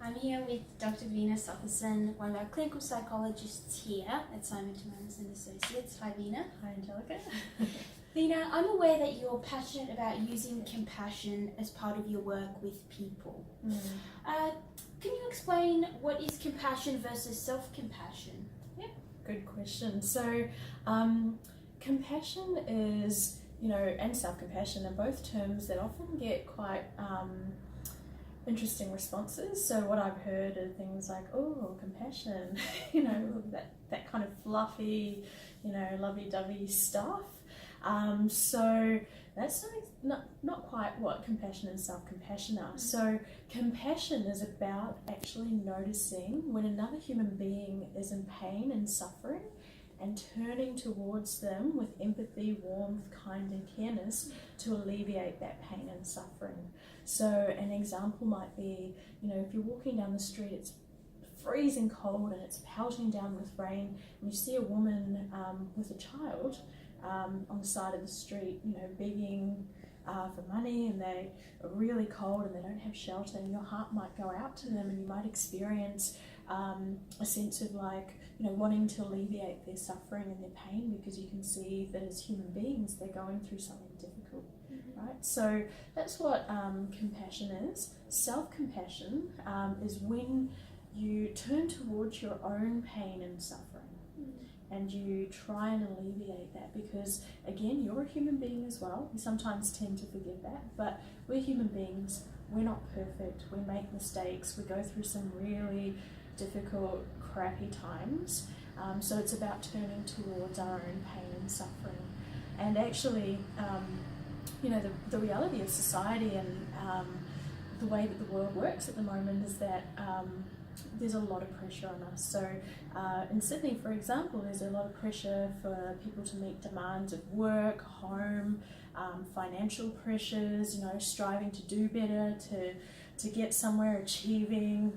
I'm here with Dr. Veena Sothieson, one of our clinical psychologists here at Simon Timmermans and Associates. Hi Veena. Hi Angelica. Veena, I'm aware that you're passionate about using compassion as part of your work with people. Can you explain what is compassion versus self-compassion? Yeah, good question. So, compassion is, and self-compassion are both terms that often get quite interesting responses. So what I've heard are things like, oh, compassion, that kind of fluffy, lovey-dovey stuff. So that's not quite what compassion and self-compassion are. So compassion is about actually noticing when another human being is in pain and suffering and turning towards them with empathy, warmth, kind and careness to alleviate that pain and suffering. So an example might be, if you're walking down the street, it's freezing cold and it's pelting down with rain, and you see a woman with a child on the side of the street, begging for money, and they are really cold and they don't have shelter, and your heart might go out to them and you might experience a sense of wanting to alleviate their suffering and their pain, because you can see that as human beings they're going through something difficult, right? So that's what compassion is. Self-compassion is when you turn towards your own pain and suffering and you try and alleviate that, because again, you're a human being as well. We sometimes tend to forget that, but we're human beings. We're not perfect. We make mistakes. We go through some really difficult, crappy times. So it's about turning towards our own pain and suffering. And actually, the reality of society and the way that the world works at the moment is that there's a lot of pressure on us. So in Sydney, for example, there's a lot of pressure for people to meet demands of work, home, financial pressures, striving to do better, to get somewhere, achieving,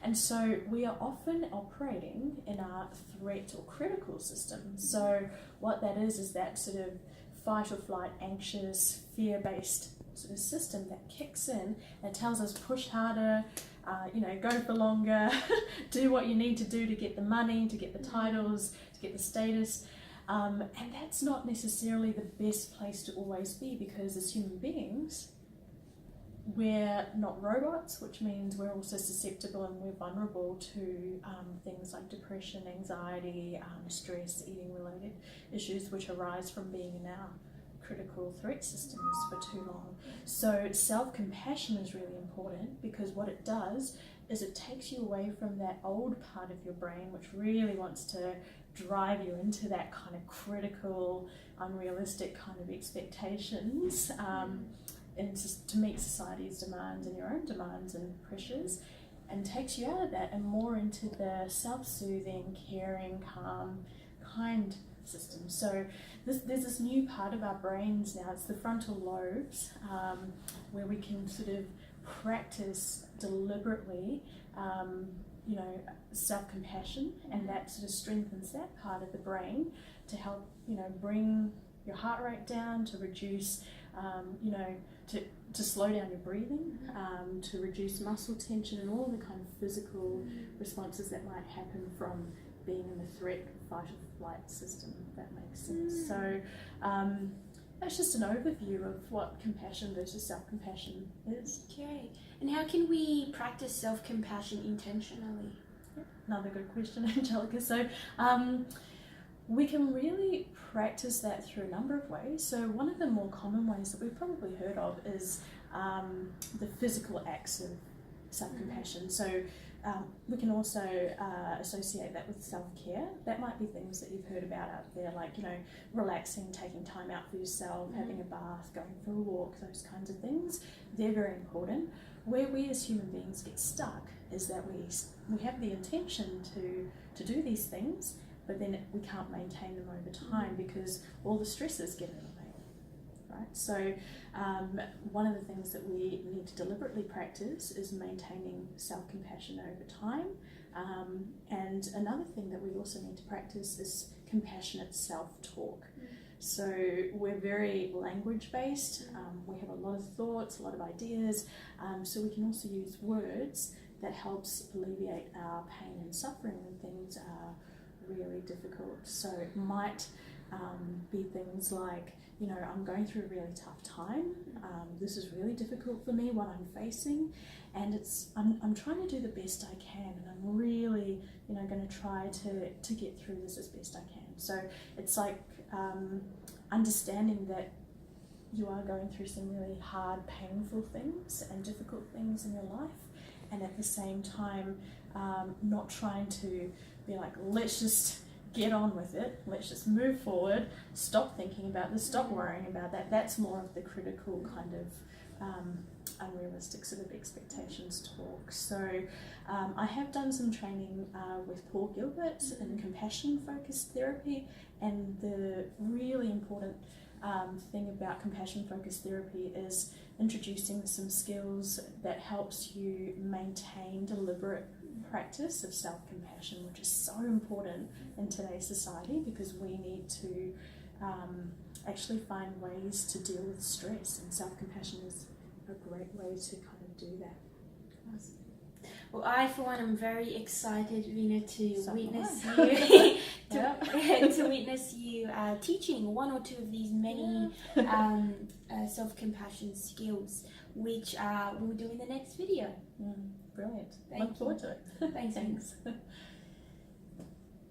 and so we are often operating in our threat or critical system. So what that is that sort of fight or flight, anxious, fear-based sort of system that kicks in and tells us push harder, go for longer, do what you need to do to get the money, to get the titles, to get the status. And that's not necessarily the best place to always be, because as human beings, we're not robots, which means we're also susceptible and we're vulnerable to things like depression, anxiety, stress, eating related issues which arise from being in our critical threat systems for too long. So self-compassion is really important, because what it does is it takes you away from that old part of your brain which really wants to drive you into that kind of critical, unrealistic kind of expectations and to meet society's demands and your own demands and pressures, and takes you out of that and more into the self-soothing, caring, calm, kind system. So there's this new part of our brains now, it's the frontal lobes, where we can sort of practice deliberately self-compassion, and that sort of strengthens that part of the brain to help bring your heart rate down, to reduce to slow down your breathing, to reduce muscle tension and all the kind of physical responses that might happen from being in the threat, fight or flight system, if that makes sense. So that's just an overview of what compassion versus self-compassion is. Okay, and how can we practice self-compassion intentionally? Another good question, Angelica. So we can really practice that through a number of ways. So one of the more common ways that we've probably heard of is the physical acts of self-compassion. So we can also associate that with self-care. That might be things that you've heard about out there, like relaxing, taking time out for yourself, having a bath, going for a walk, those kinds of things. They're very important. Where we as human beings get stuck is that we have the intention to do these things, but then we can't maintain them over time because all the stresses get in the way, right? So one of the things that we need to deliberately practice is maintaining self-compassion over time. And another thing that we also need to practice is compassionate self-talk. So we're very language-based, we have a lot of thoughts, a lot of ideas, so we can also use words that helps alleviate our pain and suffering when things are really difficult. So it might be things like, you know, I'm going through a really tough time. This is really difficult for me, what I'm facing, and I'm trying to do the best I can, and I'm really, you know, going to try to get through this as best I can. So it's like understanding that you are going through some really hard, painful things and difficult things in your life, and at the same time not trying to be like, let's just get on with it, let's just move forward, stop thinking about this, stop worrying about that. That's more of the critical kind of unrealistic sort of expectations talk. So I have done some training with Paul Gilbert in compassion focused therapy, and the really important thing about compassion focused therapy is introducing some skills that helps you maintain deliberate practice of self-compassion, which is so important in today's society, because we need to actually find ways to deal with stress, and self-compassion is a great way to kind of do that. Awesome. Well, I for one am very excited, Veena, to witness you teaching one or two of these many self-compassion skills, which we'll do in the next video. Brilliant. Thank Look forward to it. Thanks. Thanks.